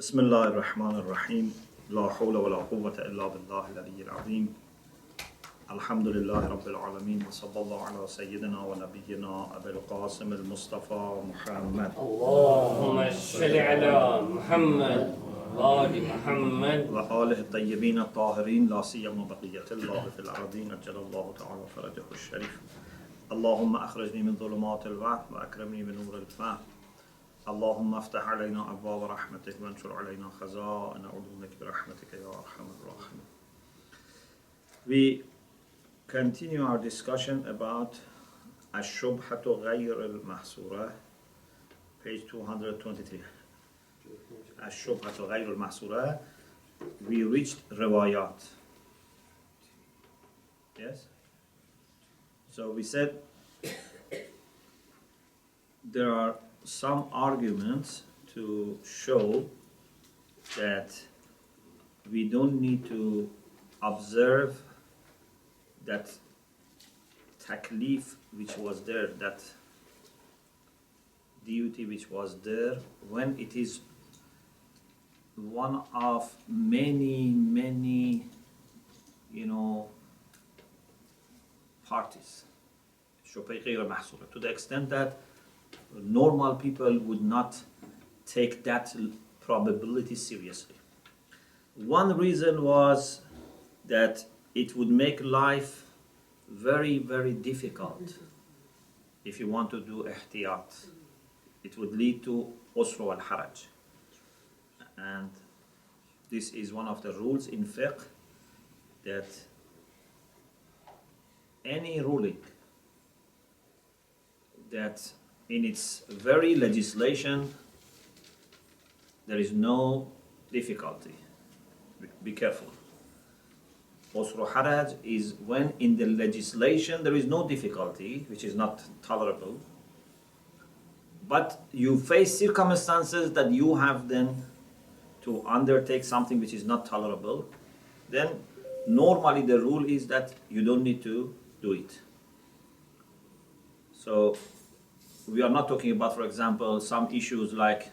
بسم الله الرحمن الرحيم لا حول ولا قوة إلا بالله العلي العظيم الحمد لله رب العالمين وصلى الله على سيدنا ونبينا أبي القاسم المصطفى محمد اللهم صل على محمد وآل محمد وآله الطيبين الطاهرين لا سيما بقية الله في الأرضين أجل الله تعالى فرجه الشريف اللهم أخرجني من ظلمات الوهم وأكرمني بنور الفهم اللهم افتح علينا أبواب رحمتك وانشر علينا خزائن علومك برحمتك يا أرحم الراحمين. We continue our discussion about الشبهة غير المحصورة, page 223. الشبهة غير المحصورة. We reached روايات. Yes? So we said there are some arguments to show that we don't need to observe that taklif which was there, that duty which was there, when it is one of many parties, to the extent that normal people would not take that probability seriously. One reason was that it would make life very, very difficult if you want to do ihtiyat. It would lead to usru al-haraj. And this is one of the rules in fiqh, that any ruling that in its very legislation there is no difficulty. Be careful. Usru haraj is when in the legislation there is no difficulty, which is not tolerable, but you face circumstances that you have then to undertake something which is not tolerable, then normally the rule is that you don't need to do it. So we are not talking about, for example, some issues like,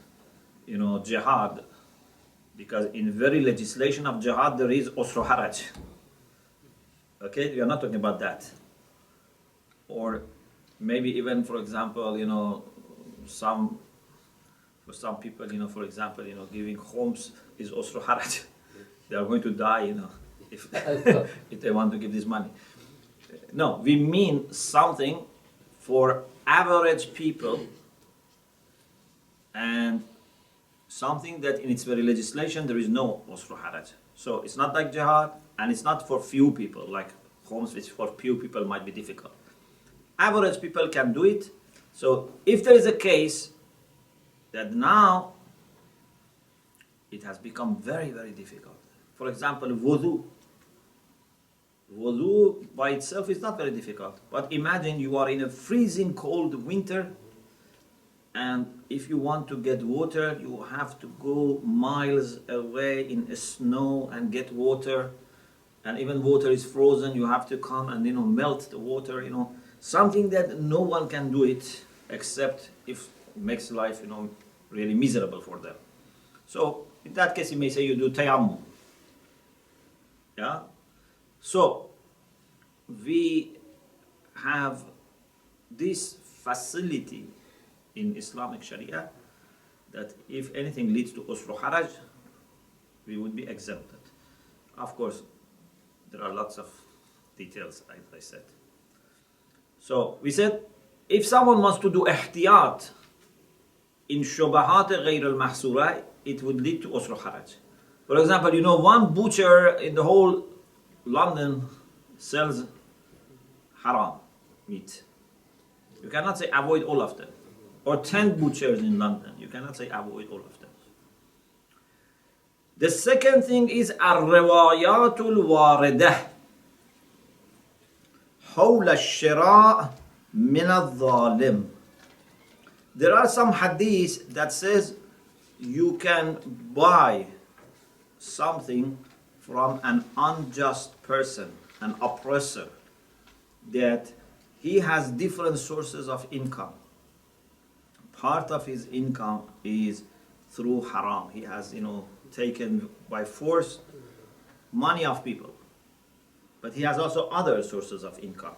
jihad, because in very legislation of jihad there is usru haraj. Okay, we are not talking about that. Or maybe even, for example, for some people, for example, giving homes is usru haraj. They are going to die, if if they want to give this money. No, we mean something for average people, and something that in its very legislation there is no usru haraj. So it's not like jihad, and it's not for few people, like homes which for few people might be difficult. Average people can do it. So if there is a case that now it has become very, very difficult. For example, wudu. Wudu by itself is not very difficult. But imagine you are in a freezing cold winter, and if you want to get water, you have to go miles away in snow and get water. And even water is frozen, you have to come and melt the water, something that no one can do it except if it makes life really miserable for them. So in that case you may say you do tayammum. Yeah? So we have this facility in Islamic Sharia that if anything leads to usru haraj, we would be exempted. Of course, there are lots of details, as I said. So we said, if someone wants to do ihtiyat in shubahat ghayr al-mahsura, it would lead to usru haraj. For example, one butcher in the whole London sells haram meat. You cannot say avoid all of them. Or 10 butchers in London. You cannot say avoid all of them. The second thing is الروايات الواردة حول الشراء من الظالم. There are some hadiths that says you can buy something from an unjust person, an oppressor, that he has different sources of income. Part of his income is through haram. He has, taken by force money of people. But he has also other sources of income.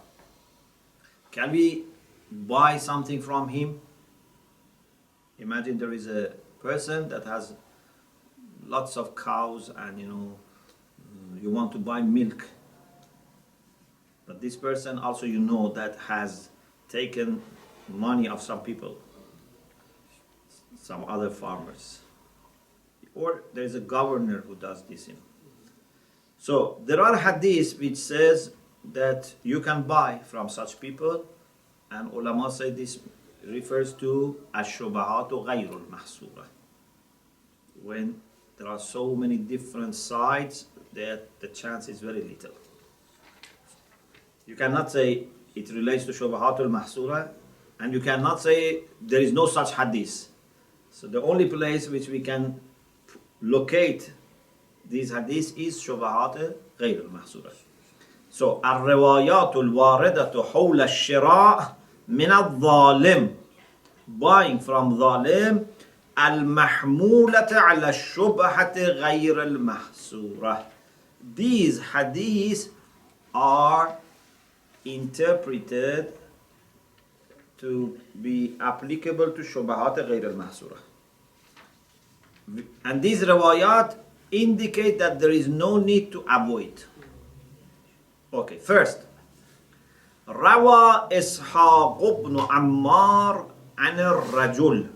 Can we buy something from him? Imagine there is a person that has lots of cows and you want to buy milk. But this person also that has taken money of some people, some other farmers. Or there is a governor who does this. So there are hadiths which says that you can buy from such people, and ulama say this refers to ash-shubahatu ghayrul mahsura. When there are so many different sides that the chance is very little. You cannot say it relates to shubahatul mahsura, and you cannot say there is no such hadith. So the only place which we can locate these hadiths is shubahat غير المحصورة. So الروايات الواردة حول الشراء من الظالم, buying from ظالم, المحمولة على الشبهة غير المحصورة. These hadiths are interpreted to be applicable to shubahat غير المحصورة. And these riwayat indicate that there is no need to avoid. Okay, first, روى إسحاق بن عمار عن الرجل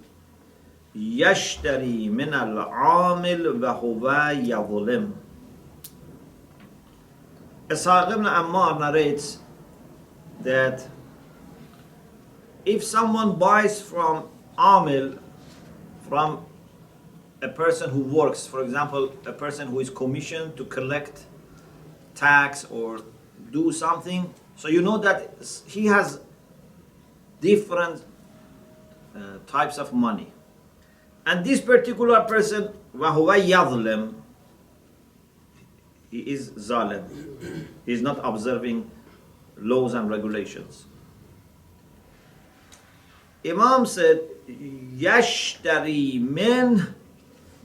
يشتري من العامل وهو يظلم. Ishaq ibn Ammar narrates that if someone buys from Amil, from a person who works, for example, a person who is commissioned to collect tax or do something, so that he has different types of money. And this particular person, وَهُوَ يَظْلِمُ, he is zalim. He is not observing laws and regulations. Imam said, يَشْتَرِي مِنْ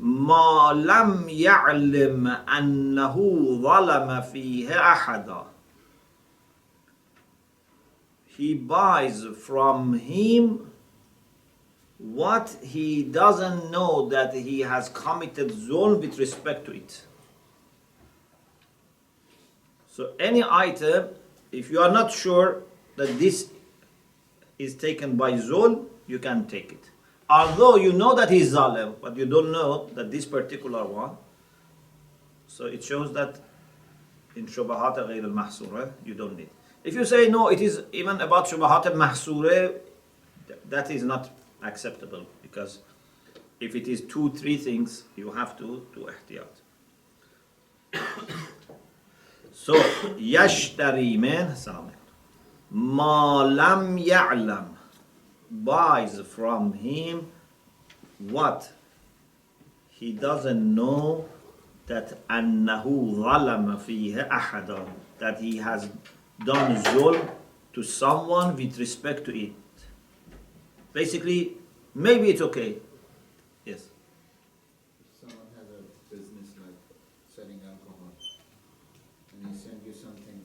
مَا لَمْ يَعْلِمْ أَنَّهُ ظَلَمَ فِيهِ أَحَدًا. He buys from him what he doesn't know that he has committed zulm with respect to it. So any item, if you are not sure that this is taken by zulm, you can take it. Although you know that he is zalim, but you don't know that this particular one. So it shows that in shubahat ghayr al-mahsura, you don't need. If you say no, it is even about shubahat al-mahsura, that is not acceptable, because if it is 2-3 things, you have to do ihtiyat. So yashtari min ma lam ya'lam, buys from him what he doesn't know that annahu zalama fihi ahada, that he has done zulm to someone with respect to it. Basically, maybe it's okay. Yes. If someone has a business like selling alcohol, and he sends you something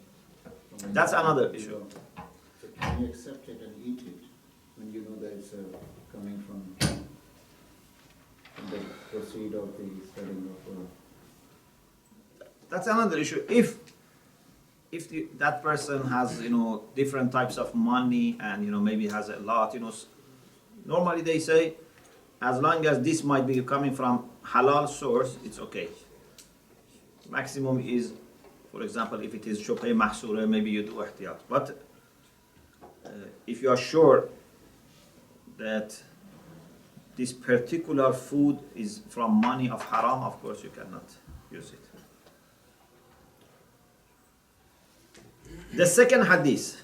from That's another issue. So can you accept it and eat it when you know that it's coming from the proceed of the selling of That's another issue. If that person has different types of money and maybe has a lot, normally they say as long as this might be coming from halal source, it's okay. Maximum is, for example, if it is shubha mahsura, maybe you do ihtiyat. But if you are sure that this particular food is from money of haram, of course you cannot use it. The second hadith,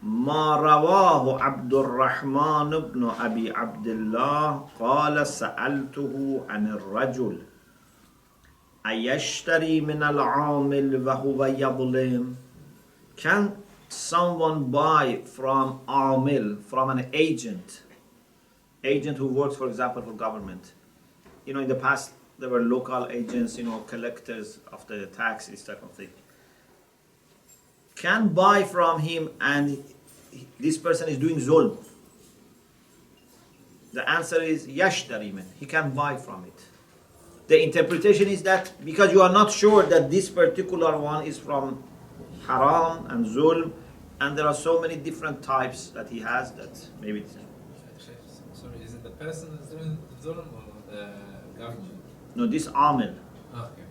ما رواه عبد الرحمن بن أبي عبد الله قال سألته عن الرجل أيشتري من العامل وهو يظلم. Can someone buy from amil, from an agent, agent who works, for example, for government. In the past, there were local agents, collectors of the taxes, type of thing. Can buy from him, and this person is doing zulm. The answer is yashtari min. He can buy from it. The interpretation is that because you are not sure that this particular one is from haram and zulm, and there are so many different types that he has, that maybe it's... Sorry, is it the person that's doing zulm or the government? No, this amil, Okay.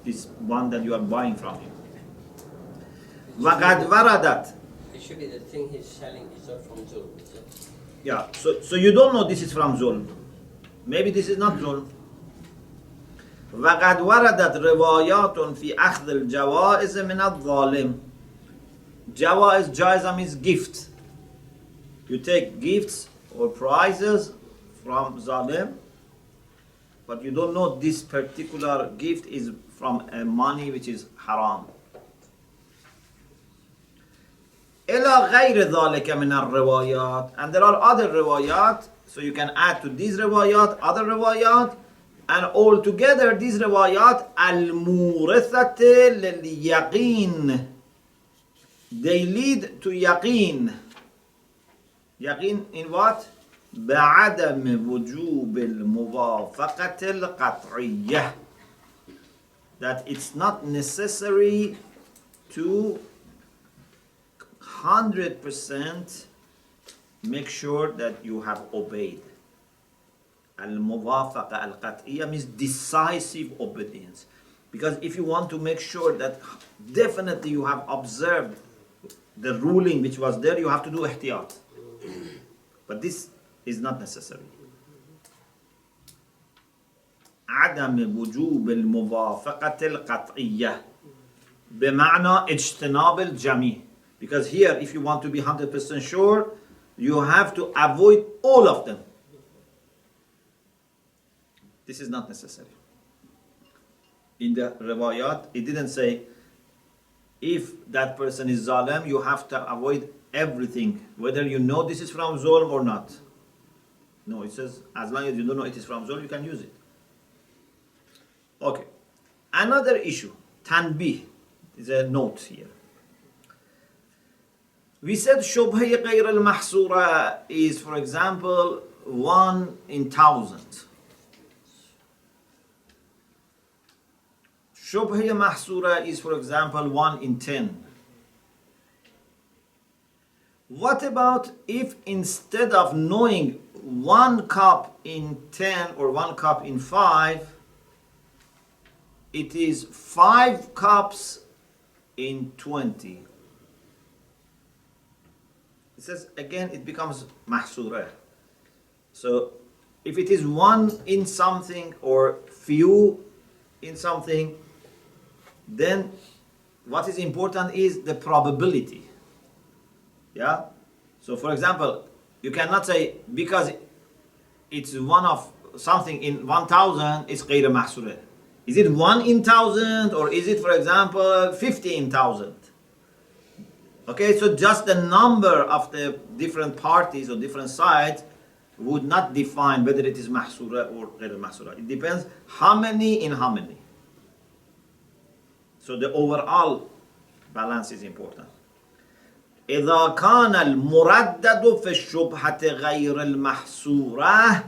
this one that you are buying from him. وَقَدْ وَرَدَتْ. Actually, the thing he's selling is not from Zulm, is it? Yeah, so you don't know this is from zulm. Maybe this is not zulm. وَقَدْ وَرَدَتْ رِوَايَاتٌ فِي أَخْذِ الْجَوَائِزِ مِنَ الظَّالِمِ. Jaiza means gift. You take gifts or prizes from zalim, but you don't know this particular gift is from a money which is haram. إِلَى غَيْرِ ذَلِكَ مِنَ الرِّوَايَاتِ. And there are other riwayat, so you can add to these riwayat, other riwayat, and altogether these riwayat al-murithate lil-yaqeen. They lead to yaqeen. Yaqeen in what? بعدم وجوب الموافقة القطعية. That it's not necessary to 100% make sure that you have obeyed. Al-muwafaqa al-qat'iyya means decisive obedience. Because if you want to make sure that definitely you have observed the ruling which was there, you have to do ihtiyat. But this is not necessary. عدم وجوب الموافقة القطعية بمعنى اجتناب الجميع. Because here, if you want to be 100% sure, you have to avoid all of them. This is not necessary. In the riwayat, it didn't say, if that person is zalim, you have to avoid everything, whether you know this is from zulm or not. No, it says, as long as you don't know it is from zulm, you can use it. Okay. Another issue, tanbih, is a note here. We said shubha ghayr al-mahsura is, for example, 1 in 1,000. Shubha mahsura is, for example, 1 in 10. What about if instead of knowing 1 cup in 10 or 1 cup in 5, it is 5 cups in 20? It says, again, it becomes mahsura. So, if it is 1 in something or few in something, then what is important is the probability. Yeah? So, for example, you cannot say, because it's 1 of something in 1,000, it's غير محصورة. Is it 1 in 1,000, or is it, for example, 50 in 1,000? Okay, so just the number of the different parties or different sides would not define whether it is mahsura or غير mahsura. It depends how many in how many. So the overall balance is important. إذا كان المردد في الشبهة غير المحصورة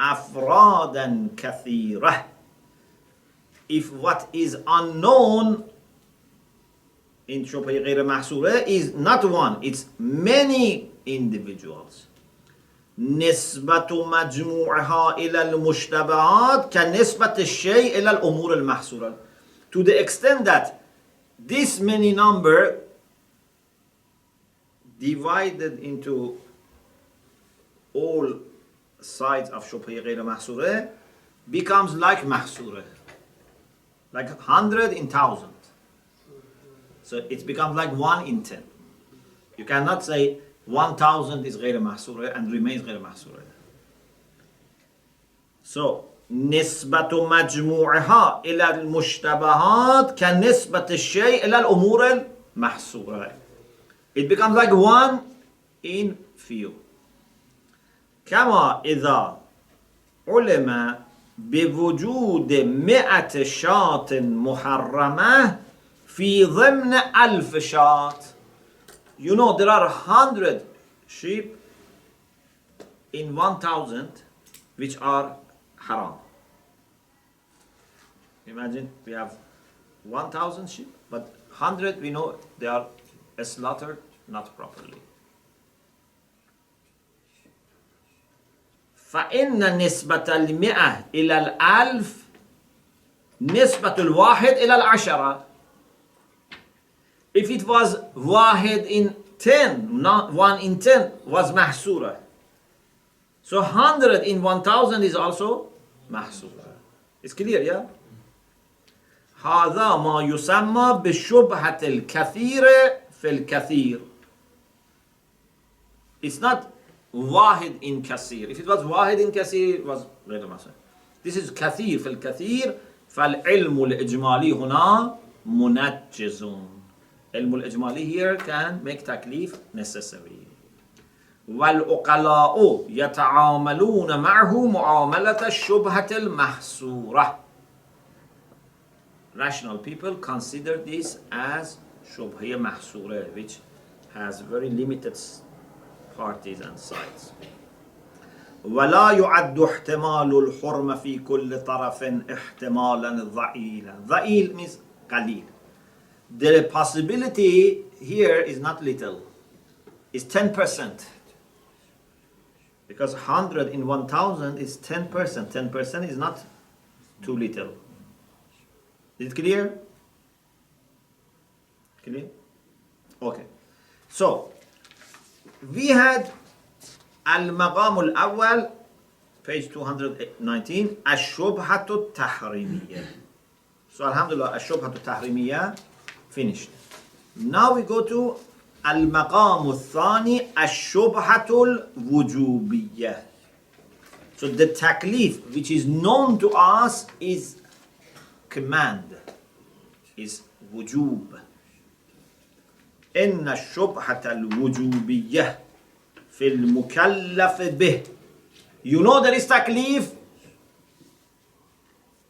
أفرادا كثيرة. If what is unknown in shubha غير محصورة is not 1, it's many individuals. نسبة مجموعها إلى المشتبهات كنسبة الشيء إلى الأمور المحصورة. To the extent that this many number divided into all sides of shubha غير محصورة becomes like محصورة, like 100 in 1,000. So it becomes like 1 in 10. You cannot say 1,000 is غير محصورة and remains غير محصورة. So نسبة مجموعها إلى المشتبهات كنسبة الشيء إلى الأمور المحصورة. It becomes like 1 in few. كما إذا علم بوجود 100 شاة محرمة في ضمن 1000 شاة. You know there are 100 sheep in 1000 which are haram. Imagine we have 1000 sheep, but 100 we know they are slaughtered not properly. فإن نسبة 100 إلى 1000 نسبة 1 إلى 10. If it was 1 in 10, not 1 in 10 was mahsura. So 100 in 1000 is also mahsura. It's clear, yeah? هذا ما يسمى بشبهة الكثير في الكثير. It's not واحد in كثير. If it was واحد in كثير, it was غير مسألة. This is كثير في الكثير. فالعلم الإجمالي هنا منجز. علم الإجمالي here can make تكليف necessary. والعقلاء يتعاملون معه معاملة الشبهة المحصورة. Rational people consider this as shubha mahsura, which has very limited parties and sides. ولا يعد احتمال الحرمة في كل طرف احتمالا ضئيلا. ضئيل means قليل. The possibility here is not little. It's 10%. Because 100 in 1000 is 10%. 10% is not too little. Is it clear? Clear? Okay. So, we had Al-Maqam al-Awwal, page 219, Ash-Shubhatu al-Tahrimiyya. So, Alhamdulillah, Ash-Shubhatu al-Tahrimiyya finished. Now we go to Al-Maqam al-Thani, Ash-Shubhatu al-Wujubiyya. So, the taklif, which is known to us, is command, is wujub. إن الشبهة الوجوبية في المكلف به. You know there is taklif,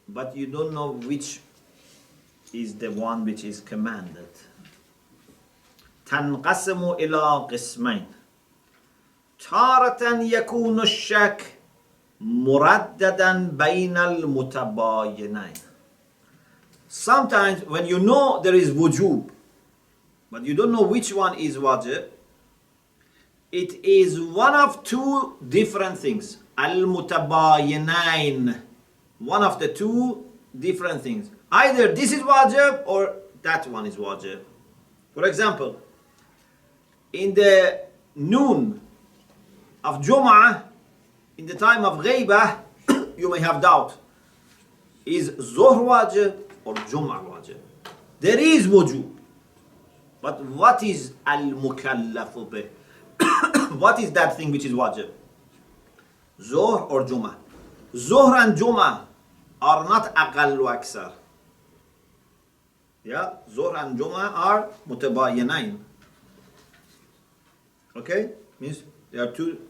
but you don't know which is the one which is commanded. تنقسم إلى قسمين. تارة يكون الشك مرددا بين المتباينين. Sometimes when you know there is wujub, but you don't know which one is wajib, it is one of two different things. Al-mutabayinain. One of the two different things. Either this is wajib or that one is wajib. For example, in the noon of Jum'ah, in the time of Ghaibah, you may have doubt. Is Zuhr wajib or Jum'ah wajib? There is wujub. But what is al-mukallafu bih? What is that thing which is wajib? Zuhr or Jum'ah? Zuhr and Jum'ah are not aqal wa aksar. Yeah, Zuhr and Jum'ah are mutabayinain. Okay? Means they are two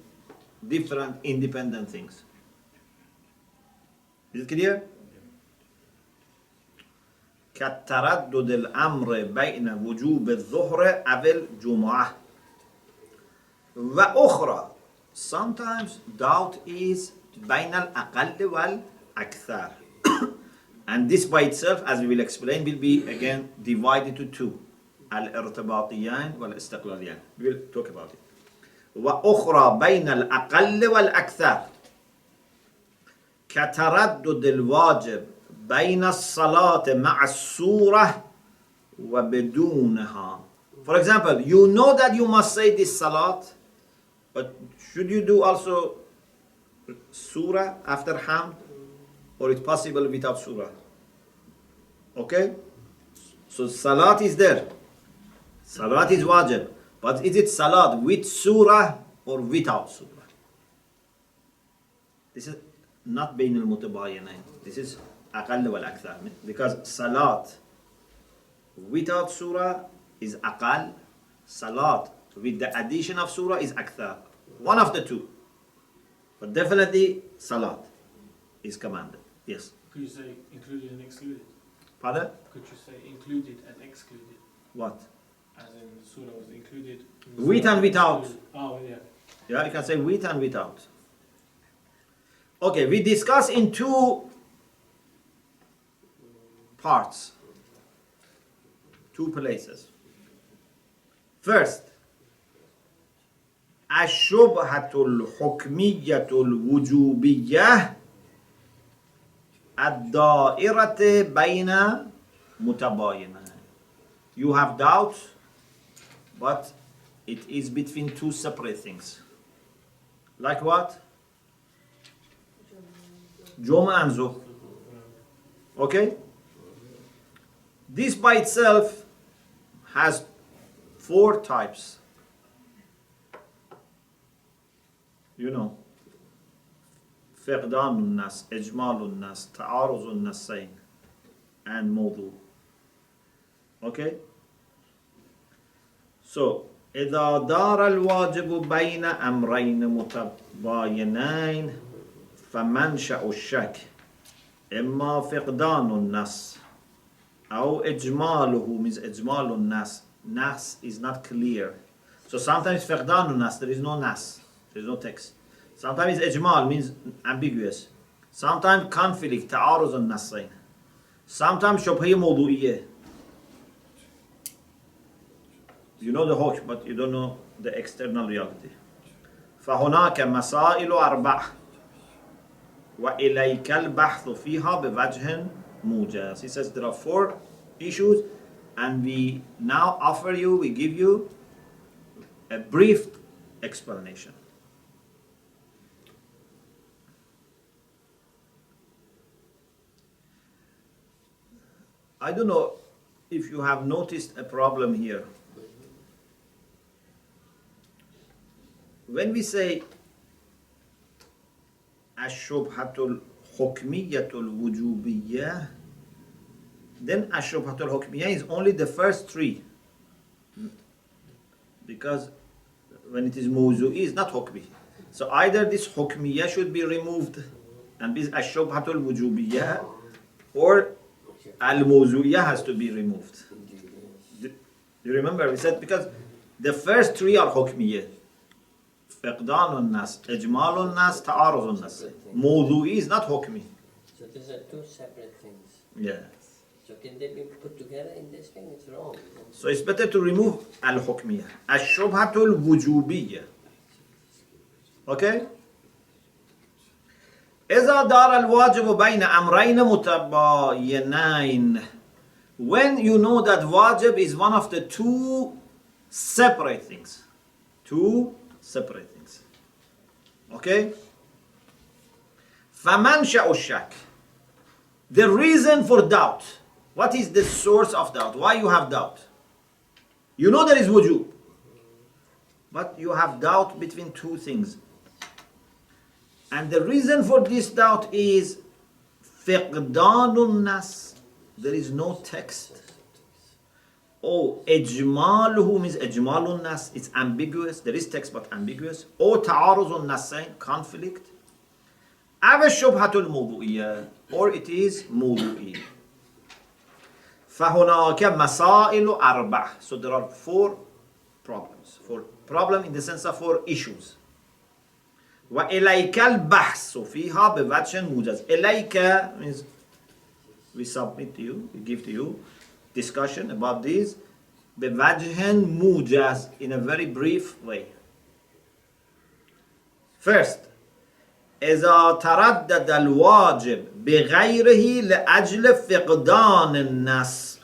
different independent things. Is it clear? كالتردد الأمر بين وجوب الظهر أو الجمعة. وأخرى, sometimes doubt is بين الأقل والأكثر. And this by itself, as we will explain, will be again divided into two. الارتباطيان والاستقلاليان. We will talk about it. وأخرى بين الأقل والأكثر. كتردد الواجب بين الصلاة مع السورة وبدونها. For example, you know that you must say this salat, but should you do also surah after hamd, or it's possible without surah? Okay? So salat is there. Salat is wajib. But is it salat with surah or without surah? This is not bain al-mutabayinain. This is aqall wal akthar. Because salat without surah is aqal. Salat with the addition of surah is akthar. One of the two. But definitely Salat is commanded. Yes. Could you say included and excluded? Pardon? Could you say included and excluded? What? As in the surah was included. With and without. Excluded. Oh, yeah. Yeah, you can say with and without. Okay, we discuss in two parts, two places. First, الشبهة الحكمية الوجوبية الدائرة بين متباينين. You have doubts, but it is between two separate things. Like what? Juma and Zuhr. Okay? This by itself has four types. You know, فقدان النص, إجمال النص, تعارض النصين, and موضوع. Okay? So, إذا دار الواجب بين أمرين متباينين فمنشأ الشك إما فقدان النص أو إجماله means إجمال النص. Nas is not clear. So sometimes فقدان النص, there is no nas, there is no text. Sometimes إجمال means ambiguous. Sometimes conflict, تعارض النصين. Sometimes شبهية موضوعية. You know the hukm, but you don't know the external reality. فهناك مسائل أربع وإليك البحث فيها بوجه موجز. He says there are four issues, and we now offer you, we give you a brief explanation. I don't know if you have noticed a problem here. When we say الشبهة الحكمية الوجوبية, then الشبهة الحكمية is only the first three. Because when it is موضوعي, it's not حكمي. So either this حكمية should be removed and be الشبهة الوجوبية, or al-موضوعية has to be removed. Do you remember we said because the first three are حكمية. فقدان النص, إجمال النص, تعارض النص. موضوعي is not حكمي. So these are two separate things. Yeah. So can they be put together in this thing? It's wrong. So it's better to remove al-حكمية. الشبهة الوجوبية. Okay? إذا دار الواجب بين أمرين متباينين. When you know that wajib is one of the two separate things. Two separate things. Okay? فمنشأ الشك. The reason for doubt. What is the source of doubt? Why you have doubt? You know there is wujub, but you have doubt between two things. And the reason for this doubt is فقدان النص. There is no text. Or إجماله means إجمال النص. It's ambiguous. There is text but ambiguous. Or تعارض النصين, conflict. أو الشبهة الموضوعية, or it is موضوعي. فهناك مسائل أربع. So there are four problems. Four problem in the sense of four issues. وإليك البحث فيها بوجه موجز. إليك means we submit to you, we give to you discussion about this بوجه موجز, in a very brief way. First, إذا تردد الواجب بغيره لأجل فقدان النص.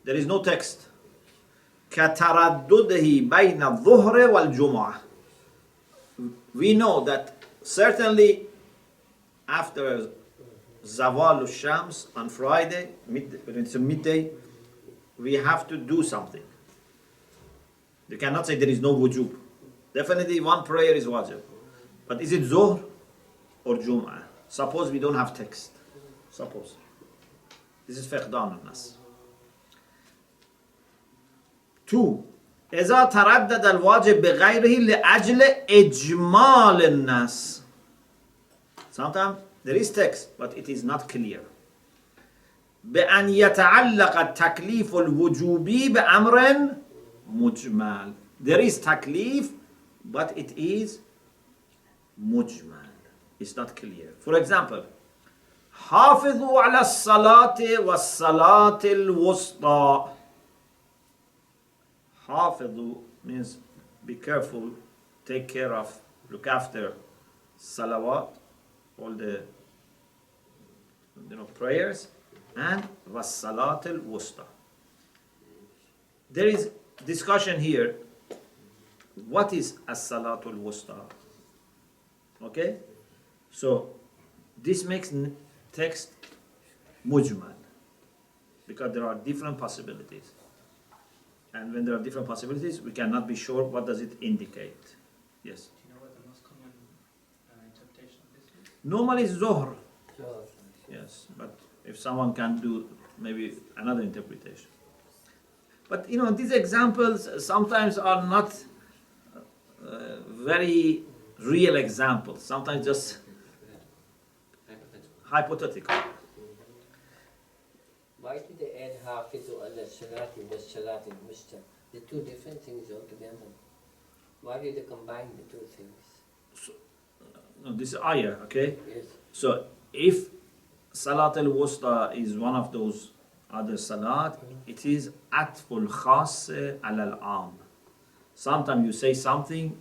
There is no text. كتردده بين الظهر والجمعة. We know that certainly after Zawal al-Shams on Friday, when it's a midday, we have to do something. You cannot say there is no wujub. Definitely one prayer is wajib. But is it Zuhr or Jum'ah? Suppose we don't have text. Suppose. This is Fiqdan al-Nas. Two, إذا تردد الواجب بغيره لأجل إجمال الناس. Sometimes there is text, but it is not clear. بأن يتعلق التكليف الوجوبي بأمر مجمل. There is taklif, but it is mujmal. It's not clear. For example, حافظوا على الصلاة والصلاة الوسطى. حافظوا means be careful, take care of, look after salawat, all the prayers, and was-salat al-wusta. There is discussion here. What is as-salat al-wusta? Okay, so this makes text mujmal because there are different possibilities, and when there are different possibilities, we cannot be sure what does it indicate. Yes. Do you know what the most common interpretation of this is? Normally zuhr. So, Yes, but if someone can do maybe another interpretation. But these examples sometimes are not very real examples. Sometimes just hypothetical. why did they add hafizu ala salati wa salati al-wusta? The two different things altogether. Why did they combine the two things? No, this is ayah, okay? Yes. So if Salat al-Wusta is one of those other salat, it is atful khas ala al-am. Sometimes you say something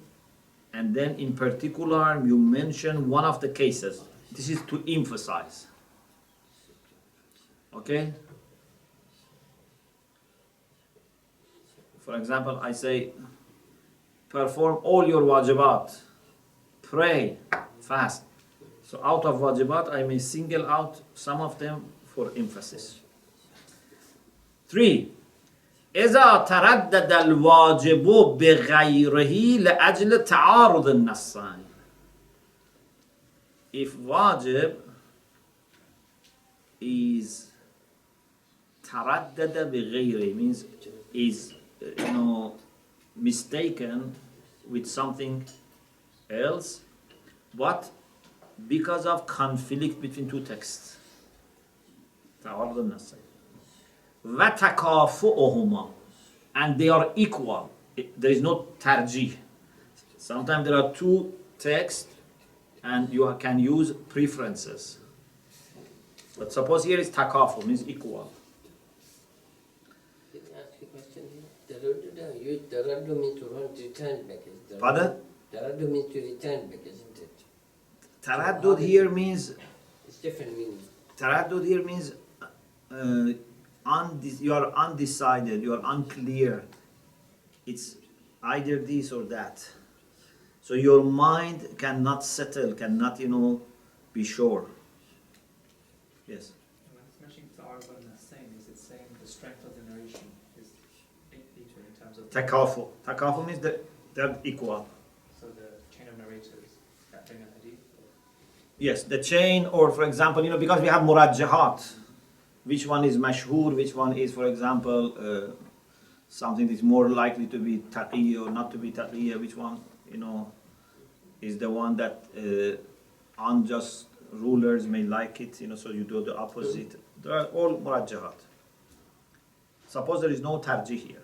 and then in particular you mention one of the cases. This is to emphasize. Okay? For example, I say, perform all your wajibat. Pray, fast. So out of wajibat, I may single out some of them for emphasis. 3. إذا تردد الواجب بغيره لأجل تعارض النصين. If wajib is تردد بغيره means is mistaken with something else, but because of conflict between two texts. تعارض النصين. وَتَكَافُؤُهُمَا, and they are equal. There is no tarjih. Sometimes there are two texts and you can use preferences. But suppose here is takafu, means equal. Can I ask you a question here? Taraddu means to return back. Pardon? Taraddu means to return back, isn't it? Taraddud here means It's different meaning. Taraddud here means you are undecided, you are unclear. It's either this or that. So your mind cannot settle, cannot, be sure. Yes. When it's mentioning ta'arud al-nassayn, is it saying the strength of the narration is equal in terms of... Takafu. Takafu means that they're equal. So the chain of narrators that bring a hadith? Yes, the chain, or for example, because we have murajjahat. Which one is mashhur, which one is, for example, something that's more likely to be taqiyya or not to be taqiyya, which one, is the one that unjust rulers may like it, so you do the opposite. They are all murajjahat. Suppose there is no tarjih here.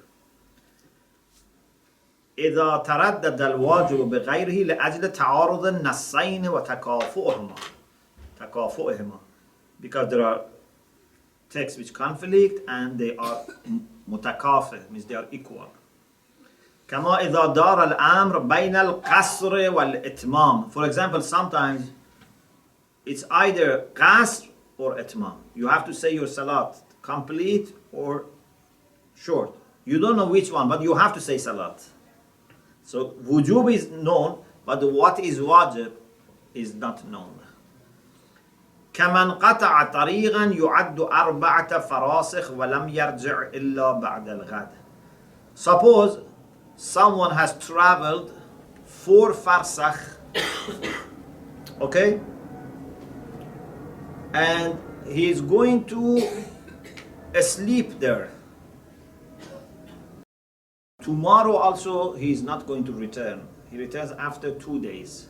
إذا تردد الواجب بغيره لأجل تعارض النصين وتكافؤهما. Because there are texts which conflict and they are متكافئ, means they are equal. كما إذا دار الأمر بين القصر والإتمام. For example, sometimes it's either qasr or itmam. You have to say your salat complete or short. You don't know which one, but you have to say salat. So wujub is known, but what is wajib is not known. كمن قطع طريقا يعد 4 فراسخ ولم يرجع إلا بعد الغد. Suppose someone has traveled 4 farsakh, okay, and he is going to sleep there tomorrow also he is not going to return. He returns after 2 days.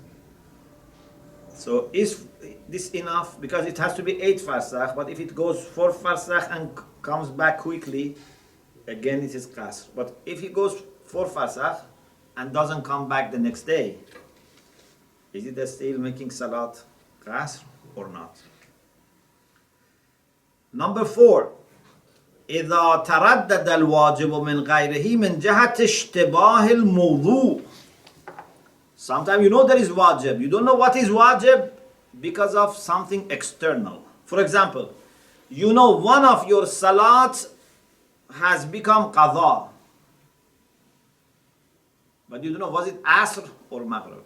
So is this enough? Because it has to be 8 farsakh, but if it goes 4 farsakh and comes back quickly, again it is qasr. But if he goes 4 farsakh and doesn't come back the next day, is it still making salat qasr or not? Number 4, إذا تردد الواجب من غيره من جهة اشتباه الموضوع. Sometimes you know there is wajib. You don't know what is wajib because of something external. For example, you know one of your salats has become qadha. But you don't know, was it asr or maghrib?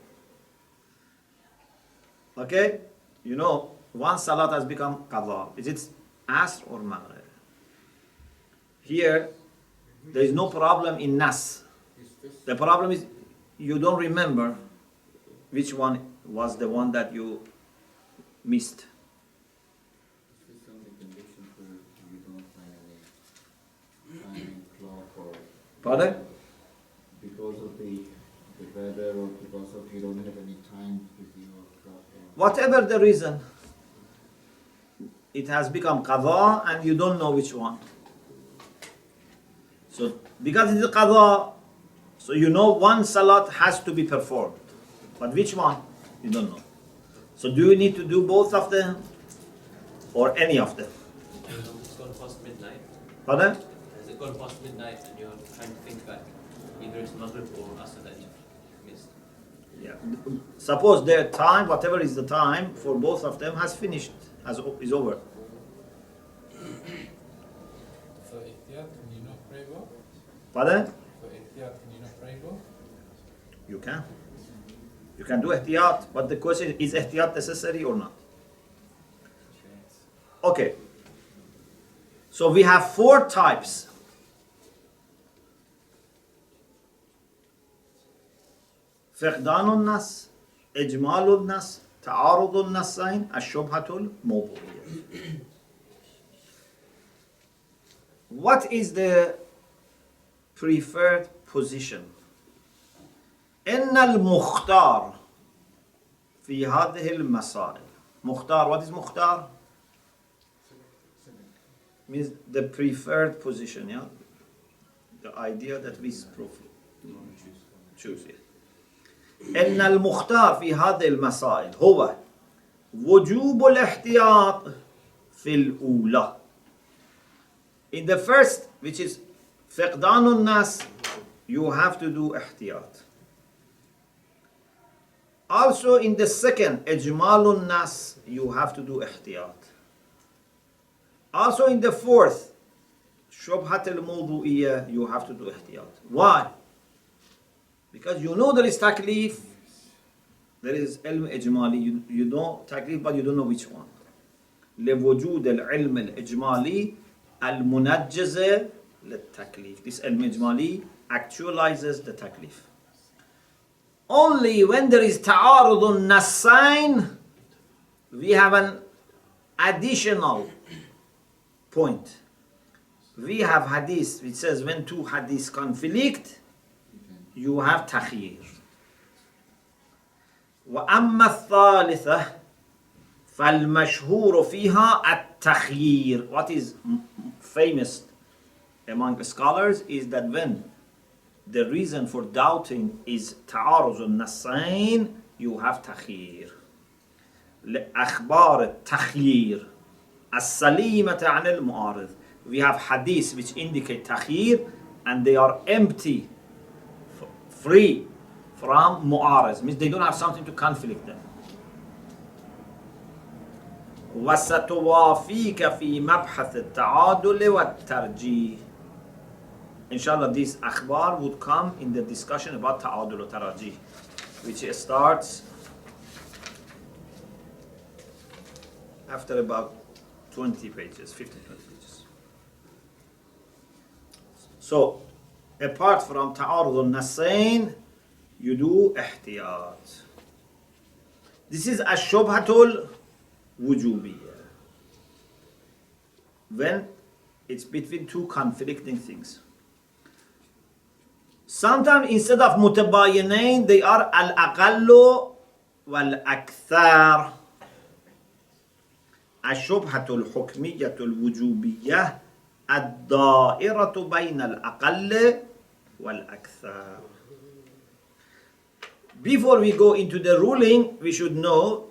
Okay? You know, one salat has become qadha. Is it asr or maghrib? Here, there is no problem in nas. The problem is you don't remember which one was the one that you missed. Is this only condition for you don't find any timing clock or Pardon? because of the weather or because of you don't have any time with your clock or Whatever the reason, it has become qadha and you don't know which one. So, because it is qadha, so you know one salat has to be performed. But which one? You don't know. So do you need to do both of them or any of them? It's gone past midnight. Pardon? Has it gone past midnight and you're trying to think back? Either it's Maghrib or Asr that you missed. Yeah. Suppose their time, whatever is the time for both of them, has finished, is over. For ihtiyat, can you not pray well? Pardon? For ihtiyat, can you not pray well? You can. You can do ihtiyat, but the question is ihtiyat necessary or not? Okay. So we have 4 types. فقدان النص، إجمال النص، تعارض النصين، الشبهة الموضوعية. What is the preferred position? إن المختار في هذه المسائل. مختار, what is مختار? Means the preferred position, yeah? The idea that we choose it. إن المختار في هذه المسائل هو وجوب الاحتياط في الأولى. In the first, which is فقدان الناس, you have to do احتياط. Also in the second, إجمال الناس, you have to do احتياط. Also in the fourth, شبهة الموضوعية, you have to do احتياط. Why? Because you know there is taklif, there is ilm ijmali, you know taklif but you don't know which one. لوجود العلم الإجمالي المنجز للتكليف. This ilm ijmali actualizes the taklif. Only when there is تعارض النصين, we have an additional point. We have hadith which says when 2 hadiths conflict, you have تخيير. وأما الثالثة فالمشهور فيها التخيير. What is famous among the scholars is that when the reason for doubting is تعارض النصين, you have تخيير. لأخبار التخيير السليمة عن المعارض. We have hadiths which indicate تخيير and they are empty, free from mu'arız, means they don't have something to conflict them. وستوافيك في مبحث التعادل والترجيح. Inshallah, this akhbar would come in the discussion about ta'adul wa tarajih, which starts after about 20 pages, 15, 20 pages. So, apart from ta'arud al-nasayn, you do ihtiyat. This is ash-shubhatul wujubiyya. When it's between 2 conflicting things. Sometimes instead of متباينين they are الأقل والأكثر. الشبهة الحكمية الوجوبية الدائرة بين الأقل والأكثر. Before we go into the ruling, we should know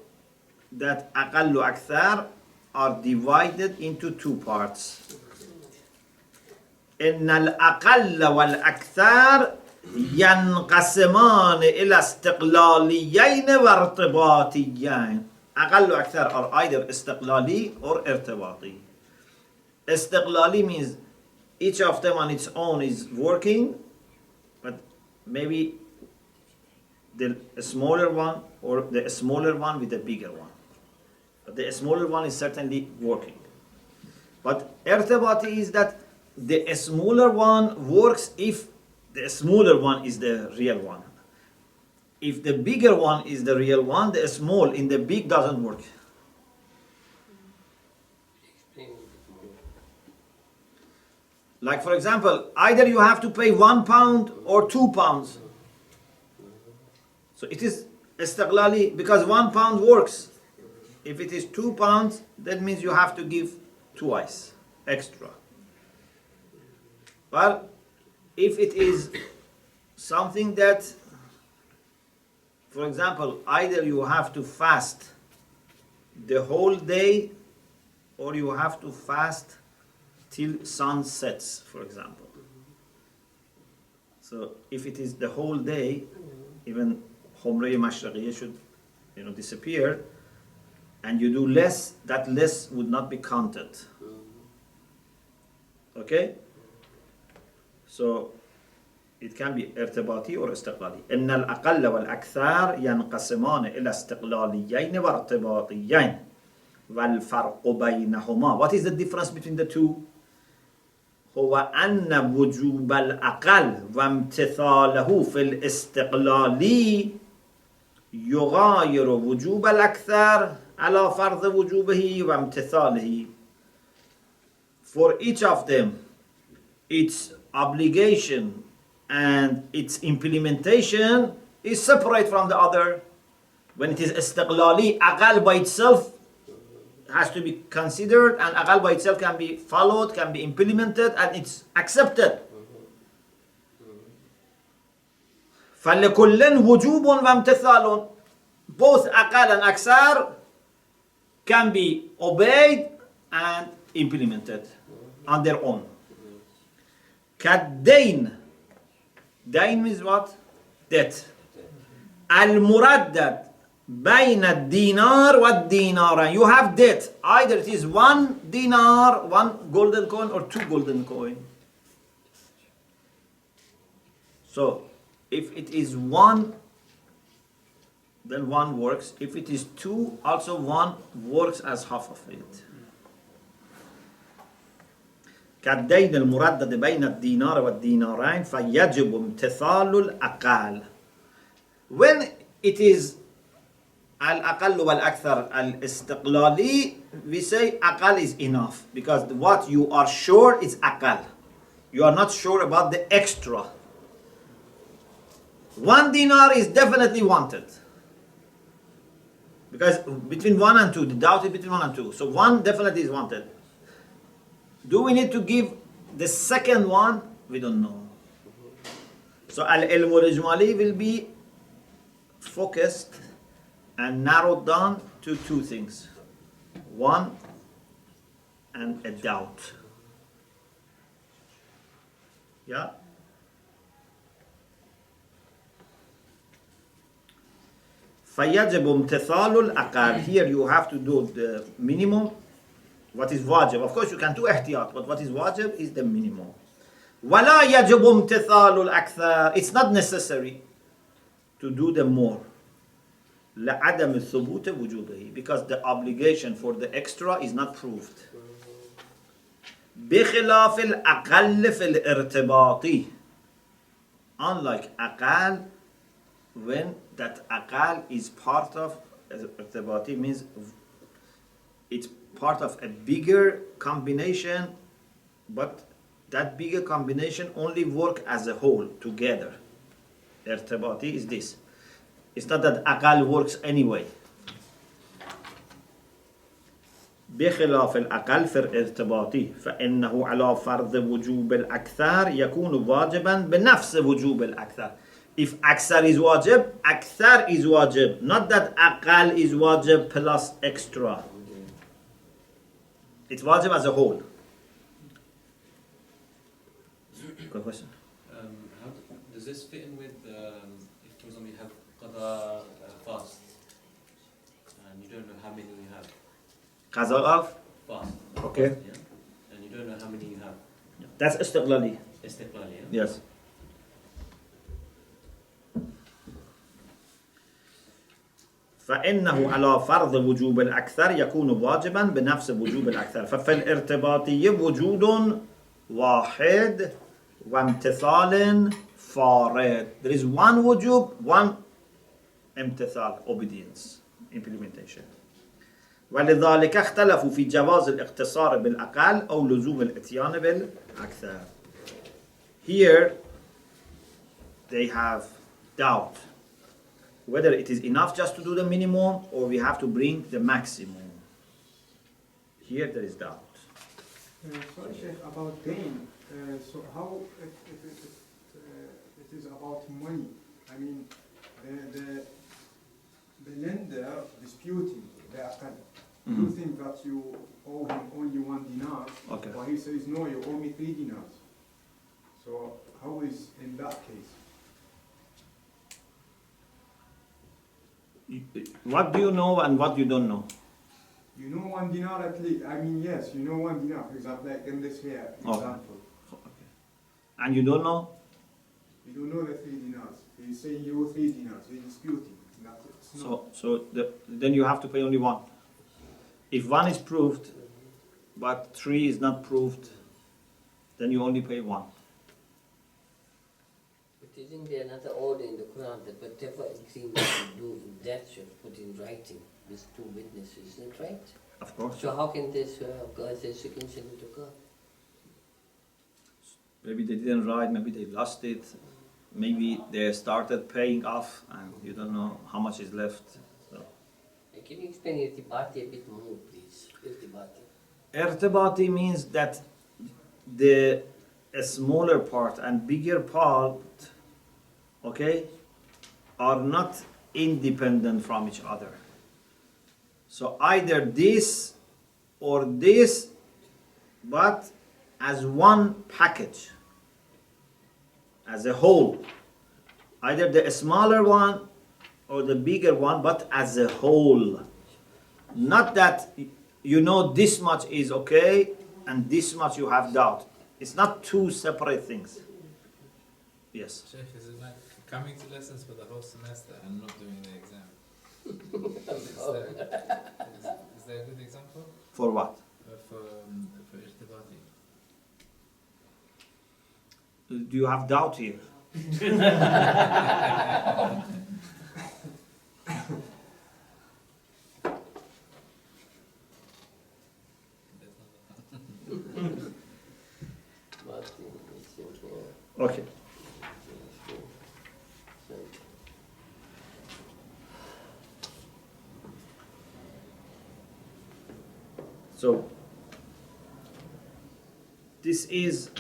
that أقل وأكثر are divided into two parts. إن الأقل والأكثر ينقسمان إلى استقلاليين وارتباطيين. أقل وأكثر are either استقلالي or ارتباطي. استقلالي means each of them on its own is working, but maybe the smaller one or the smaller one with the bigger one. But the smaller one is certainly working. But ارتباطي is that the smaller one works if the smaller one is the real one. If the bigger one is the real one, the small in the big doesn't work. Explain a bit more. Like for example, either you have to pay £1 or £2. So it is istiqlali because £1 works. If it is £2, that means you have to give twice extra. But if it is something that, for example, either you have to fast the whole day or you have to fast till sun sets, for example. So if it is the whole day, even Humre Mashraqiya should disappear, and you do less, that less would not be counted. Okay? So it can be ارتباطي or استقلالي. إن الأقل والأكثر ينقسمان إلى استقلاليين وارتباطيين والفرق بينهما. What is the difference between the two? هو أن وجوب الأقل وامتثاله في الاستقلالي يغاير وجوب الأكثر على فرض وجوبه وامتثاله. For each of them, its obligation and its implementation is separate from the other. When it is istiqlali, aqal by itself has to be considered, and aqal by itself can be followed, can be implemented, and it's accepted. فَلِكُلٍّ وُجُوبٌ وَامْتِثَالٌ. Both aqal and aksar can be obeyed and implemented on their own. كالدين. Dain means what? Debt. Al-Muraddad. بين الدينار والدينارين. You have debt. Either it is 1 dinar, 1 golden coin, or 2 golden coin. So, if it is 1, then 1 works. If it is 2, also 1 works as half of it. كالدين المردد بين الدينار والدينارين فيجب امتثال الأقل. When it is al-aqall wal-akthar al-istiqlali, we say aqal is enough because what you are sure is aqal. You are not sure about the extra. 1 dinar is definitely wanted because between 1 and 2, the doubt is between 1 and 2. So 1 definitely is wanted. Do we need to give the second one? We don't know. So al-ilm al-ijmali will be focused and narrowed down to 2 things. 1 and a doubt. Yeah? فَيَجِبُ امْتِثَالُ الْأَقَالِ. Here you have to do the minimum. What is wajib? Of course you can do ihtiyat, but what is wajib is the minimum. وَلَا يَجِبُ امْتِثَالُ الْأَكْثَرِ. It's not necessary to do the more. لَعَدَمِ الثُّبُوتِ وُجُوبِهِ. Because the obligation for the extra is not proved. بِخِلَافِ الْأَقَلِّ فِي الْإِرْتِبَاطِ. Unlike aqal, when that aqal is part of, irtibati means it's part of a bigger combination, but that bigger combination only work as a whole together. Irtibati is this. It's not that aqal works anyway. بخلاف الأقل في الارتباطي فإنه على فرض وجوب الأكثر يكون واجبا بنفس وجوب الأكثر. If أكثر is واجب, أكثر is واجب. Not that أقل is واجب plus extra. It's واجب as a whole. Good question. How does this fit in with if, for example, you have qada fast and you don't know how many you have? Qaza of? Fast. Okay. Yeah? And you don't know how many you have. That's istiqlali. Istiqlal, yeah? Yes. فإنه على فرض وجوب الأكثر يكون واجبا بنفس وجوب الأكثر. ففي الارتباطي وجود واحد وامتثال فارد. There is one wujub, one امتثال, obedience, implementation. ولذلك اختلفوا في جواز الاقتصار بالأقل أو لزوم الاتيان بالأكثر. Here they have doubt whether it is enough just to do the minimum or we have to bring the maximum. Here there is doubt. Sorry, Sheikh, about gain. So how it is about money? I mean, the lender disputing the aqal. You think that you owe him only 1 dinar, Okay. or he says, no, you owe me 3 dinars. So how is in that case? What do you know and what you don't know? You know 1 dinar at least. I mean, yes, you know 1 dinar. For example, like in this here example. Okay. And you don't know? You don't know the 3 dinars. He's saying you owe 3 dinars. He's disputing. That it's not. Then you have to pay only 1. If 1 is proved, but 3 is not proved, then you only pay 1. But isn't there another order in the Quran that whatever agreement you do in that should put in writing with 2 witnesses, isn't it right? Of course. So how can this guy say second to God? Maybe they didn't write, maybe they lost it. Maybe they started paying off and you don't know how much is left. So. Can you explain irtibati a bit more, please? Irtibati. Irtibati means that a smaller part and bigger part, okay, are not independent from each other. So either this or this, but as one package, as a whole. Either the smaller one or the bigger one, but as a whole. Not that you know this much is okay and this much you have doubt. It's not 2 separate things. Yes. Sheikh, is it like coming to lessons for the whole semester and not doing the exam? Is there a good example? For what? For irtibati. Do you have doubt here? Okay. So, this is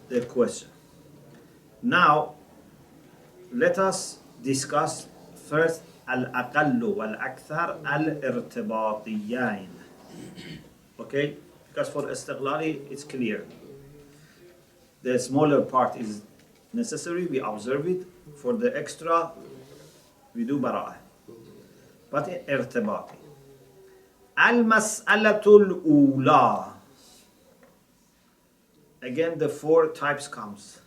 the question. Now, let us discuss first al-aqallu wal-akthar al-irtibatiyain. Okay? Because for istiqlali, it's clear. The smaller part is necessary, we observe it. For the extra, we do bara'ah. But irtibati. Al-mas'alatul ula. Again, the 4 types comes.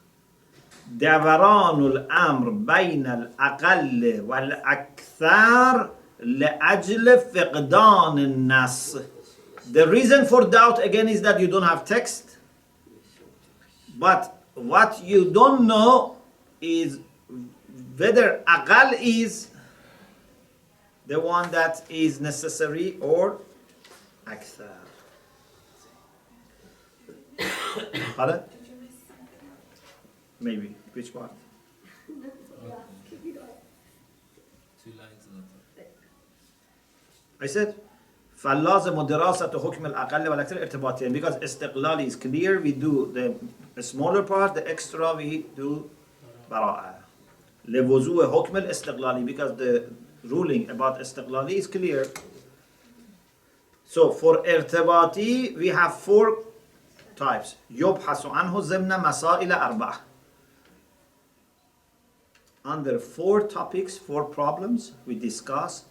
دوران الأمر بين الأقل والأكثر لأجل فقدان النص. The reason for doubt again is that you don't have text. But what you don't know is whether aqal is the one that is necessary or akthar. Pardon? Maybe. Which part? 2 lines on the top. I said فاللازم دراسة حكم الأقل والأكثر ارتباطيا, because استقلال is clear, we do the smaller part, the extra we do براءة. لوضوح حكم الاستقلالي, because the ruling about استقلالي is clear. So for ارتباطي we have 4 types. يبحث عنه ضمن مسائل 4. Under 4 topics, 4 problems, we discuss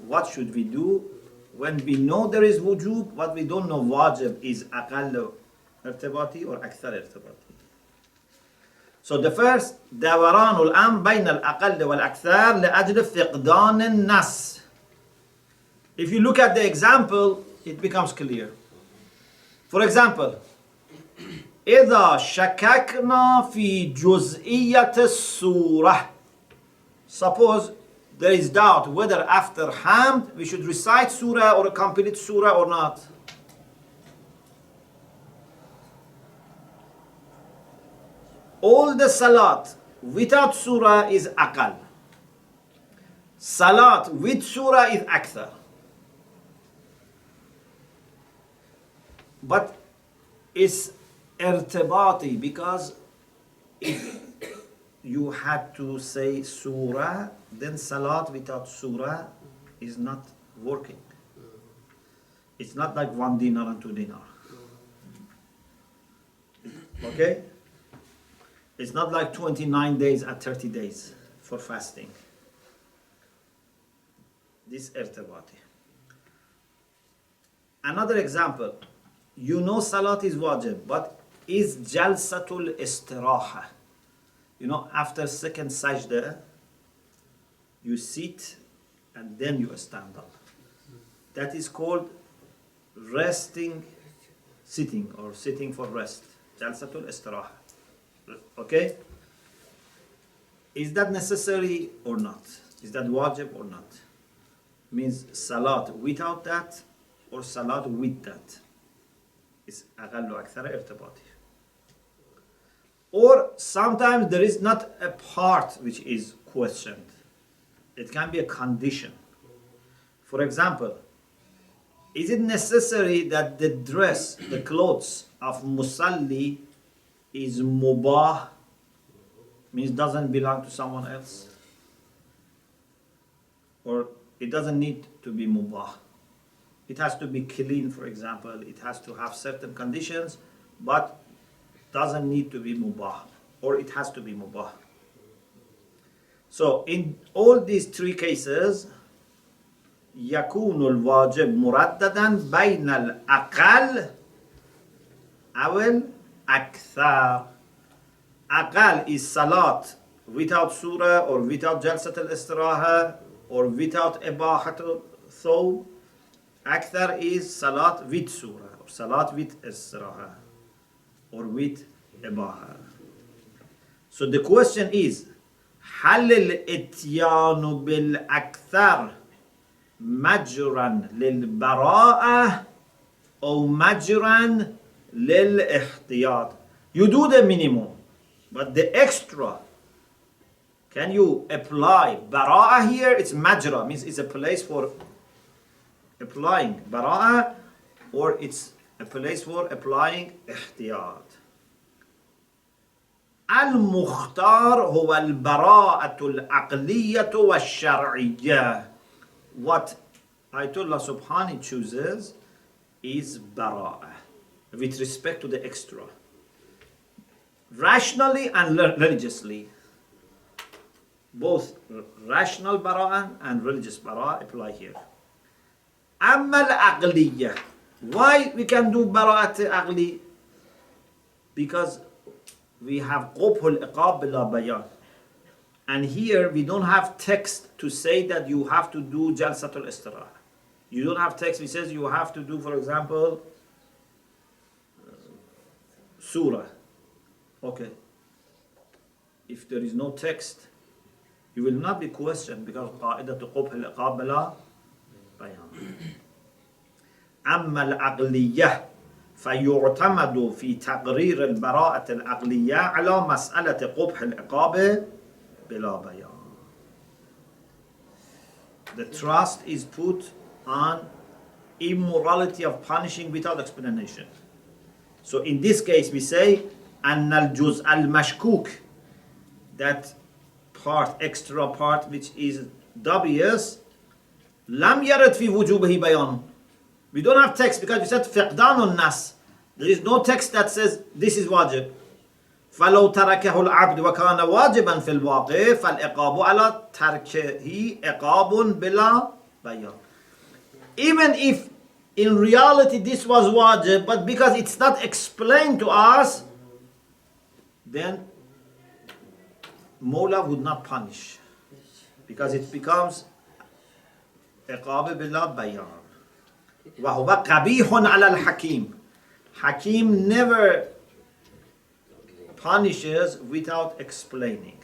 what should we do when we know there is wujub, what we don't know wajib is أقل ارتباطي or أكثر ارتباطي. So the first, دوران الأمر بين الأقل والأكثر لأجل فقدان النص. If you look at the example, it becomes clear. For example, إذا شككنا في جزئية السورة. Suppose there is doubt whether after hamd we should recite surah or a complete surah or not. All the salat without surah is aqal. Salat with surah is akthar. But it's irtibati, because if you had to say surah, then salat without surah is not working. It's not like 1 dinar and 2 dinar. Okay? It's not like 29 days and 30 days for fasting. This irtibati. Another example, you know salat is wajib, but is jalsatul istiraha. You know, after second sajda, you sit and then you stand up. That is called resting, sitting, or sitting for rest. Jalsatul istiraha. Okay? Is that necessary or not? Is that wajib or not? Means salat without that or salat with that. It's أقل وأكثر ارتباطي. Or sometimes there is not a part which is questioned. It can be a condition. For example, is it necessary that the dress, the clothes of musalli is mubah, means doesn't belong to someone else? Or it doesn't need to be mubah. It has to be clean, for example. It has to have certain conditions, but doesn't need to be mubah. Or it has to be mubah. So in all these 3 cases, يكون الواجب مرددا بين الأقل أو الأكثر. Aqal is salat without surah or without jalsat al-istiraha or without ibahatul thawb. Akthar is salat with surah or salat with istiraha or with ibaha. So the question is, هل الاتيان بالأكثر مجرا للبراءة أو مجرا للاحتياط? You do the minimum, but the extra, can you apply bara'ah here? It's majra, means it's a place for applying bara'ah, or it's a place for applying ihtiyat. Al-Mukhtar huwa al-bara'atu al-aqliyatu wa-shar'iyyah. What Ayatollah Subhani chooses is bara'ah, with respect to the extra. Rationally and religiously. Both rational bara'ah and religious bara'ah apply here. Amma al-aqliyah. Why we can do bara'at aqli? Because we have qubhul iqab bila bayan. And here we don't have text to say that you have to do jalsatul istirah. You don't have text which says you have to do, for example, surah. Okay. If there is no text, you will not be questioned, because qa'idatu qubhul iqab bila bayan. أما العقلية فيعتمد في تقرير البراءة العقلية على مسألة قبح العقاب بلا بيان. The trust is put on immorality of punishing without explanation. So in this case we say أن الجزء المشكوك, that part, extra part which is dubious, لم يرد في وجوبه بيان. We don't have text because we said فقدان النص. There is no text that says this is wajib. فلو تركه العبد وكان واجبا في الواقع فالعقاب على تركه عقاب بلا بيان. Even if in reality this was wajib, but because it's not explained to us, then Mawla would not punish, because it becomes عقاب بلا بيان. وهو قبيح على الحكيم. Hakim never punishes without explaining.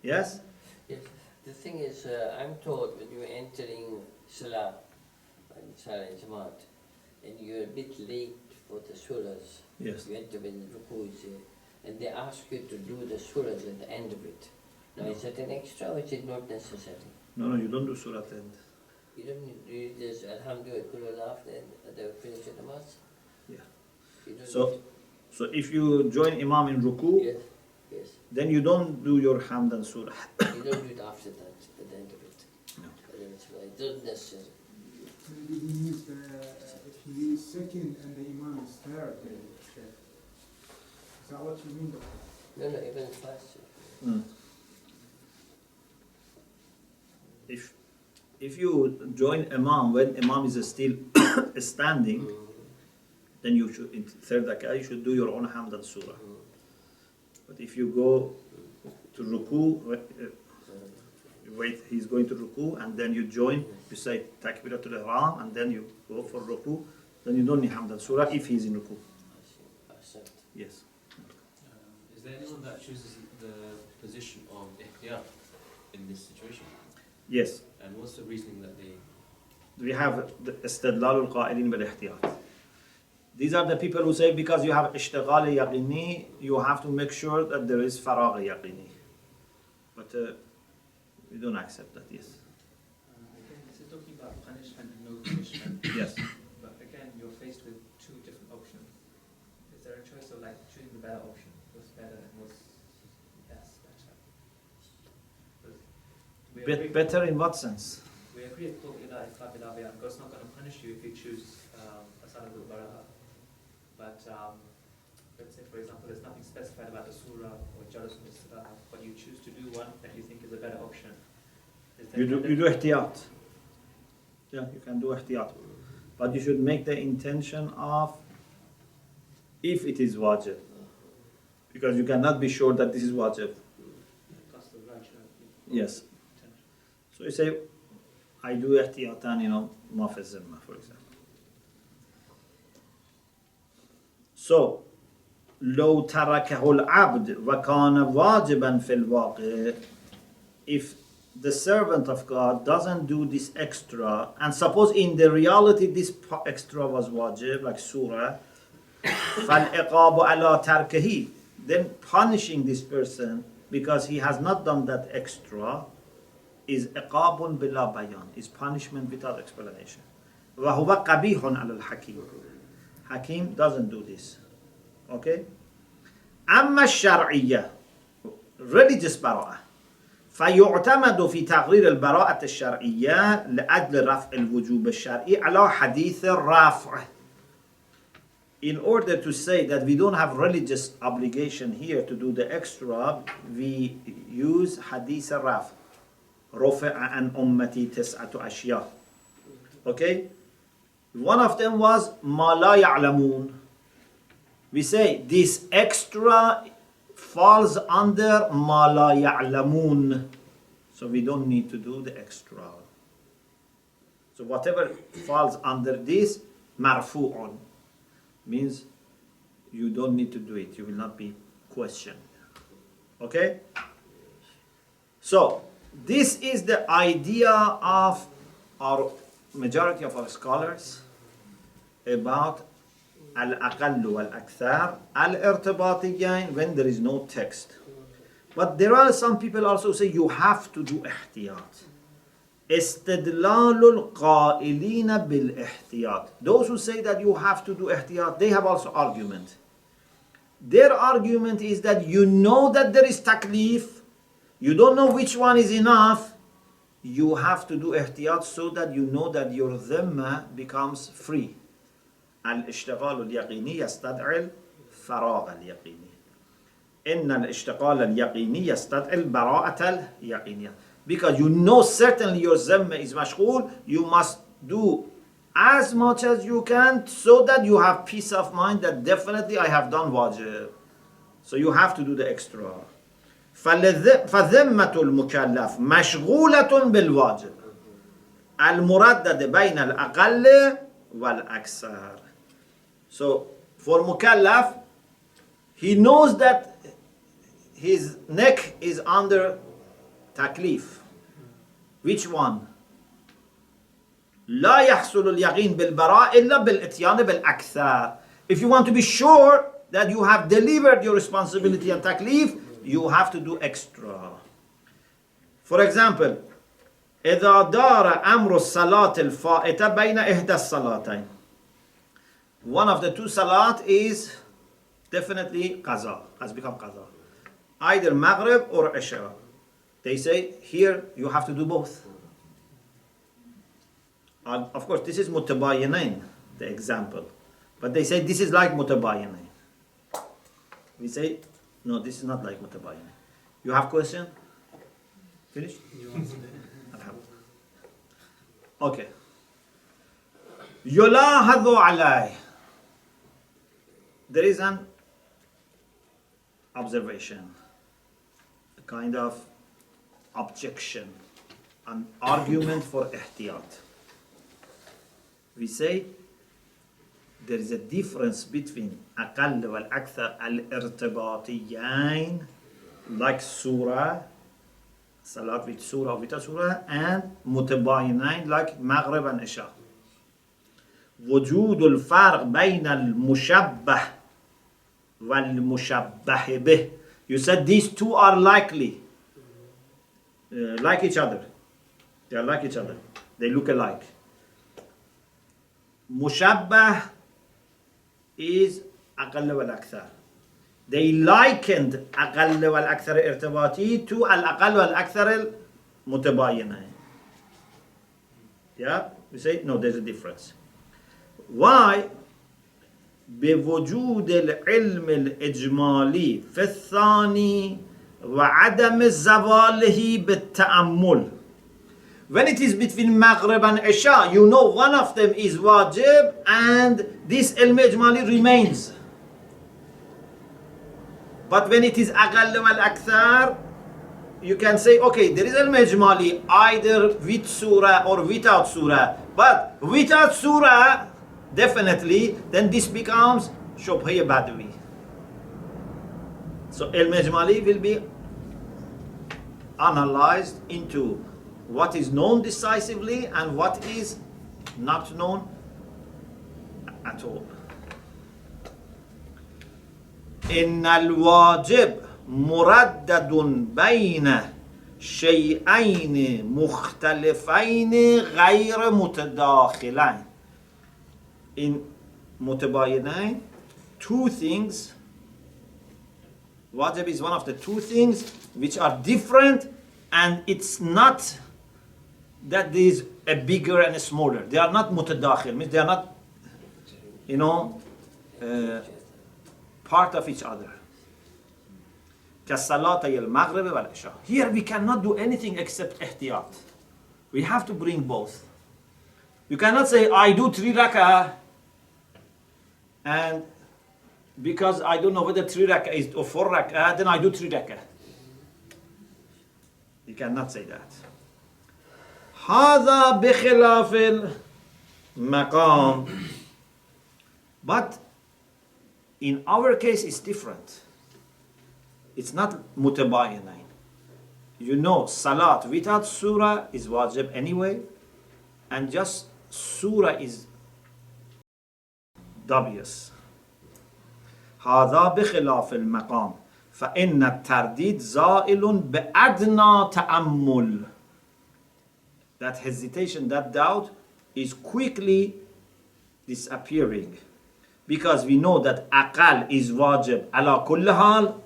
Yes? Yes. The thing is, I'm told when you're entering Salah, and Salah and Jamaat, and you're a bit late for the surahs, Yes. you enter when the ruku is and they ask you to do the surahs at the end of it. Now, is that an extra or is it not necessary? No, you don't do surah at the end. You don't need to do this Alhamdulillah Kulullah after the finish of the Namaz? Yeah. You don't So, need so if you join Imam in to, ruku, yes, yes. then you don't do your hamd and surah. You don't do it after that, at the end of it. No. And then it's like, it's not necessary. Maybe he means if he is second and the imam is third, Sheikh. Is that what you mean? No, no, even faster. If you join Imam when Imam is still standing, then you should, in third rak'ah, you should do your own hamd and surah. But if you go to ruku, wait, he's going to ruku, and then you join, you say takbiratul ihram, and then you go for ruku, then you don't need hamd and surah if he's in ruku. Accept. Yes. Is there anyone that chooses the position of ihtiyat in this situation? Yes. And what's the reasoning that they... We have the istidlal al-qa'ilin bil-ihtiyat. These are the people who say because you have ishtighal yaqini, you have to make sure that there is faragh yaqini. But we don't accept that, yes. Again, this is talking about punishment and no punishment. Yes. But again, you're faced with two different options. Is there a choice of like choosing the better option? What's better and what's less better? We agree- Better in what sense? We agree with God's not going to punish you if you choose Asad al-Bara'a. But let's say, for example, there's nothing specified about the surah or Jalus al-Isra, but you choose to do one that you think is a better option. Is there You do ihtiyat. Yeah, you can do ihtiyat. But you should make the intention of if it is wajib. Because you cannot be sure that this is wajib. Qasd al-Raj, Yes. intention. So you say, I do ihtiyatan, ma fi zimma, for example. So, لو تركه العبد وكان واجبا في الواقع, if the servant of God doesn't do this extra, and suppose in the reality this extra was wajib, like surah, فالعقاب على تركه, then punishing this person because he has not done that extra is عقاب بلا بيان, is punishment without explanation. وهو قبيح على الحكيم. Hakim doesn't do this. Okay? أما الشرعية, religious براءة, فيعتمد في تقرير البراءة الشرعية لأجل رفع الوجوب الشرعي على حديث الرفع. In order to say that we don't have religious obligation here to do the extra, we use hadith الرفع. رفع عن أمتي تسعة أشياء. Okay? One of them was ما لا يعلمون. We say this extra falls under ما لا يعلمون. So we don't need to do the extra. So whatever falls under this, marfu'un, means you don't need to do it. You will not be questioned. Okay? So this is the idea of our majority of our scholars about al-aqall wal-akthar, al-irtibatiyain, when there is no text. But there are some people also say you have to do ihtiyat. Istidlalul qailina bil ihtiyat. Those who say that you have to do ihtiyat, they have also argument. Their argument is that you know that there is taklif, you don't know which one is enough, you have to do ihtiyat so that you know that your dhimma becomes free. Al-ishtighal al-yaqini yastad'i al-faragh al-yaqini. Inna al-ishtighal al-yaqini yastad'i al-bara'at al-yaqiniyah. Because you know certainly your dhimma is mashghul, you must do as much as you can so that you have peace of mind that definitely I have done wajib. So you have to do the extra. فذمة المكلف مشغولة بالواجب المردد بين الأقل والأكثر. So for mukallaf, he knows that his neck is under taklif. Which one? لا يحصل اليقين بالبراء إلا بالإتيان بالأكثر. If you want to be sure that you have delivered your responsibility and taklif, you have to do extra. For example, إذا دار أمر الصلاة الفائتة بين إحدى الصلاتين. One of the two salat is definitely qaza, has become qaza. Either Maghrib or Isha. They say here you have to do both. Of course, this is mutabayinain, the example. But they say this is like mutabayinain. We say, no, this is not like mutabayinain. You have question? Finished? Okay. يلاحظ عليه. There is an observation, a kind of objection, an argument for ihtiyat. We say there is a difference between aqall wal akthar al-irtibatiyain, like surah, salat with surah, without surah, and mutabayinain, like maghrib and isha. وجود الفرق بين المشبه والمشبه به. You said these two are like each other. They are like each other. They look alike. Mushabbah is aqall wal akthar. They likened aqall wal akthar irtibati to al-aqall wal akthar al-mutabayinain. Yeah? We say, no, there's a difference. Why? بوجود العلم الإجمالي في الثاني وعدم زواله بالتأمل. When it is between Maghrib and Isha, you know one of them is wajib and this ilm ijmali remains. But when it is aqall wal akthar, you can say, okay, there is ilm ijmali either with surah or without surah. But without surah, definitely, then this becomes shubha badwi. So ilm ijmali will be analyzed into what is known decisively and what is not known at all. إن الواجب مردد بين شيئين مختلفين غير متداخلين. In mutabayinain, two things. Wajib is one of the two things which are different, and it's not that there is a bigger and a smaller. They are not mutadakhil, means they are not, part of each other. كَالصَّلَاةَ الْمَغْرِبِ وَالْعِشَاءِ. Here we cannot do anything except ihtiyat. We have to bring both. You cannot say, I do 3 rak'ah, and because I don't know whether 3 rak'ah is or 4 rak'ah, then I do 3 rak'ah. You cannot say that. هذا بخلاف المقام. But in our case it's different. It's not mutabayinain. You know, salat without surah is wajib anyway, and just surah is dubious. هذا بخلاف المقام فإن الترديد زائل بأدنى تأمل. That hesitation, that doubt is quickly disappearing because we know that aqal is wajib ala kulli hal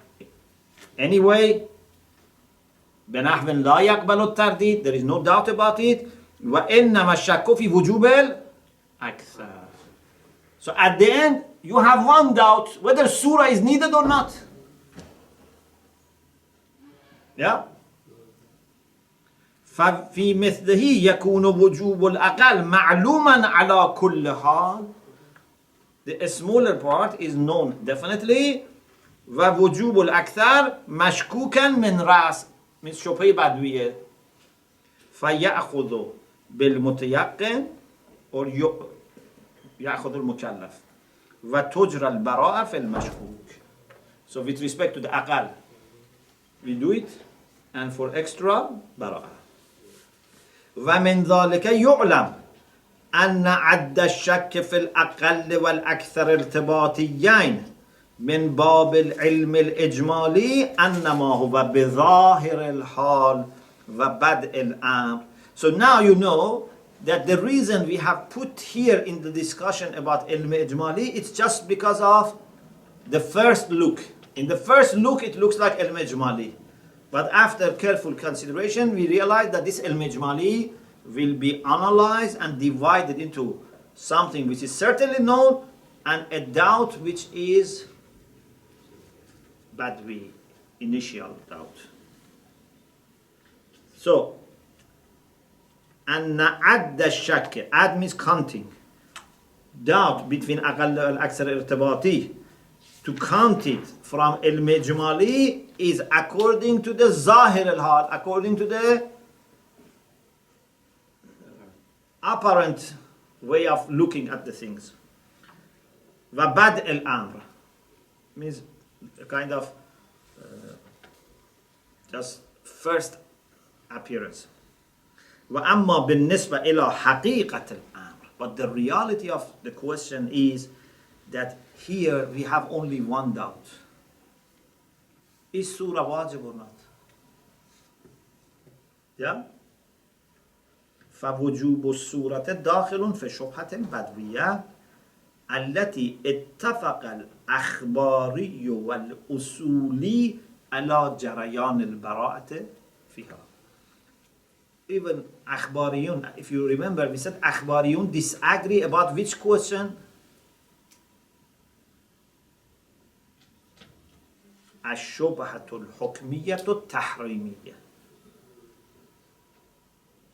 anyway. بنحو لا يقبل الترديد, there is no doubt about it. وإنما الشك في وجوب الأكثر. So at the end you have one doubt whether surah is needed or not. Yeah. ففي مثله يكون وجوب الأقل معلوما على كل حال. The smaller part is known definitely. ووجوب الأكثر مشكوكا من رأس من شبهه بدوية. فيأخذ بالمتيقن أو يأخذ المكلف وتجرى البراءة في المشكوك. So with respect to the أقل we do it, and for extra براءة. ومن ذلك يعلم أن عد الشك في الأقل والأكثر ارتباطيين من باب العلم الإجمالي أنما هو بظاهر الحال وبدء الأمر. So now you know that the reason we have put here in the discussion about ilm ijmali, it's just because of the first look. In the first look it looks like ilm ijmali, but after careful consideration we realize that this ilm ijmali will be analyzed and divided into something which is certainly known and a doubt which is badwi, initial doubt. So أن عد الشك, عد means counting, doubt between أقل والأكثر ارتباطي, to count it from ilm ijmali is according to the zahir al-hal, according to the apparent way of looking at the things. وبدء الأمر means a kind of just first appearance. وأما بالنسبة إلى حقيقة الأمر, but the reality of the question is that here we have only one doubt. Is surah wajib or not? Yeah? فوجوب السورة داخل في شبهة البدوية التي اتفق الأخباري والأصولي على جريان البراءة فيها. Even أخباريون, if you remember, we said أخباريون disagree about which question? الشبهة الحكمية التحريمية.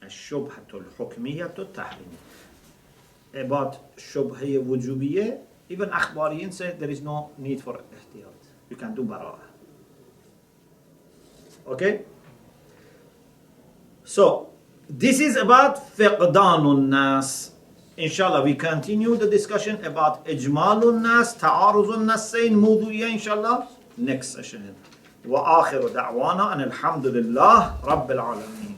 الشبهة الحكمية التحريمية. About شبهة وجوبية, even أخباريين say there is no need for احتياط. You can do براءة. Okay? So, this is about فقدان الناس. Inshallah, we continue the discussion about إجمال الناس, تعارض النصين موضوعية inshallah next session. وآخر دعوانا أن الحمد لله رب العالمين.